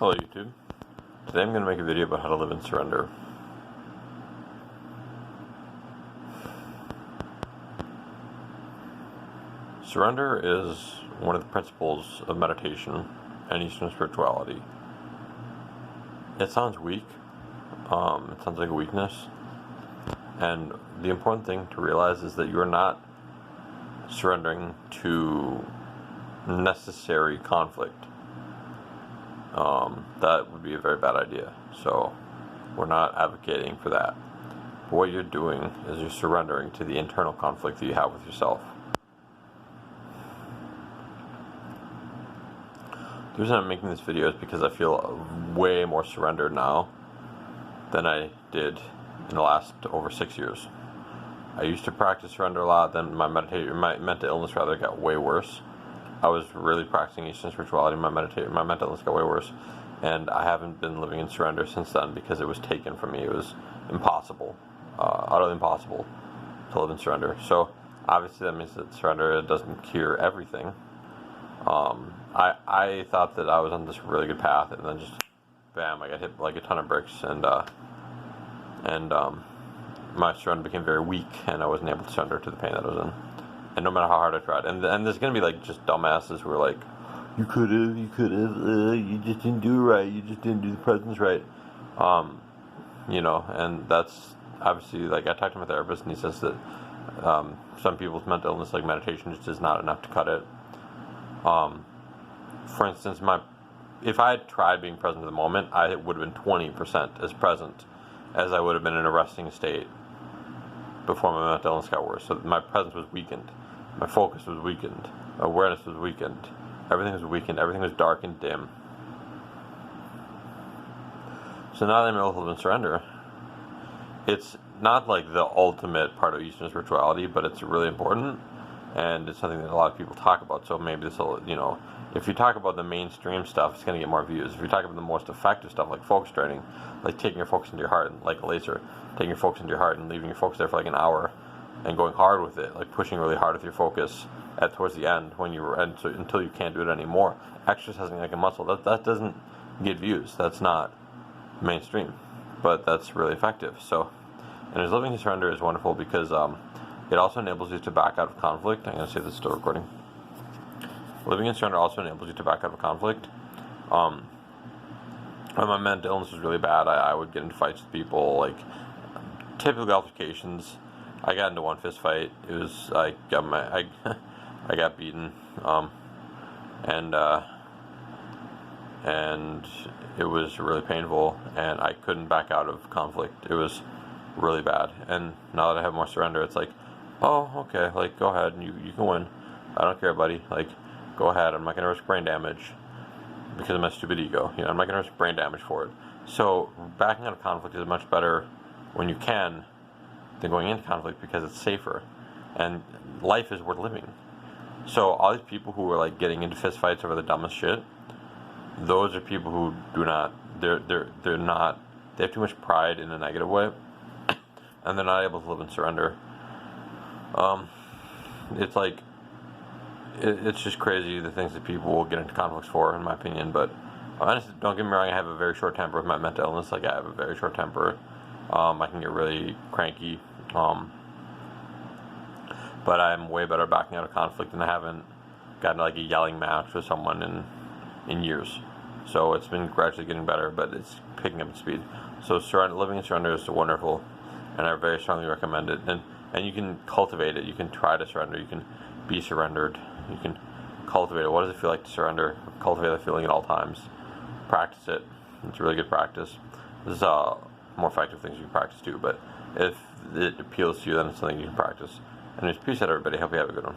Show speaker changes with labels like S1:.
S1: Hello YouTube. Today I'm going to make a video about how to live in surrender. Surrender is one of the principles of meditation and Eastern spirituality. It sounds weak. It sounds like a weakness. And the important thing to realize is that you are not surrendering to necessary conflict. That would be a very bad idea. So we're not advocating for that. But what you're doing is you're surrendering to the internal conflict that you have with yourself. The reason I'm making this video is because I feel way more surrendered now than I did in the last over 6 years. I used to practice surrender a lot, then my mental illness got way worse. I was really practicing Eastern spirituality, my mental illness got way worse, and I haven't been living in surrender since then because it was taken from me. It was impossible, utterly impossible to live in surrender. So obviously that means that surrender doesn't cure everything. I thought that I was on this really good path, and then just bam, I got hit like a ton of bricks, and my surrender became very weak, and I wasn't able to surrender to the pain that I was in. And no matter how hard I tried, and there's gonna be like just dumbasses who are like, you could have, you just didn't do it right, you just didn't do the presence right, and that's obviously, like, I talked to my therapist, and he says that some people's mental illness, like meditation, just is not enough to cut it. For instance, if I had tried being present in the moment, I would have been 20% as present as I would have been in a resting state before my mental illness got worse. So my presence was weakened, my focus was weakened, my awareness was weakened, everything was weakened, everything was dark and dim. So now that I'm able to live in surrender, it's not like the ultimate part of Eastern spirituality, but it's really important, and it's something that a lot of people talk about. So maybe this will, if you talk about the mainstream stuff, it's going to get more views. If you talk about the most effective stuff, like focus training, like taking your focus into your heart, like a laser, taking your focus into your heart and leaving your focus there for like an hour, and going hard with it, like pushing really hard with your focus towards the end until you can't do it anymore, exercising like a muscle, that doesn't get views. That's not mainstream, but that's really effective. So, and living in surrender is wonderful because it also enables you to back out of conflict. I'm going to say this is still recording. Living in surrender also enables you to back out of conflict. When my mental illness was really bad, I would get into fights with people, like typical altercations. I got into one fist fight. It was I got beaten, and it was really painful, and I couldn't back out of conflict. It was really bad. And now that I have more surrender, it's like, oh, okay, like, go ahead, you can win. I don't care, buddy. Like, go ahead. I'm not going to risk brain damage because of my stupid ego. I'm not going to risk brain damage for it. So backing out of conflict is much better when you can than going into conflict, because it's safer, and life is worth living. So all these people who are like getting into fist fights over the dumbest shit, those are people who do not. They're not. They have too much pride in a negative way, and they're not able to live in surrender. It's like, it's just crazy the things that people will get into conflicts for, in my opinion. But honestly, don't get me wrong, I have a very short temper with my mental illness. Like, I have a very short temper. I can get really cranky. But I'm way better backing out of conflict, and I haven't gotten like a yelling match with someone in years. So it's been gradually getting better, but it's picking up in speed. So living in surrender is wonderful, and I very strongly recommend it. And you can cultivate it. You can try to surrender. You can be surrendered. You can cultivate it. What does it feel like to surrender? Cultivate that feeling at all times. Practice it. It's a really good practice. There's more effective things you can practice too, but if it appeals to you, then it's something you can practice. And peace out, everybody. Hope you have a good one.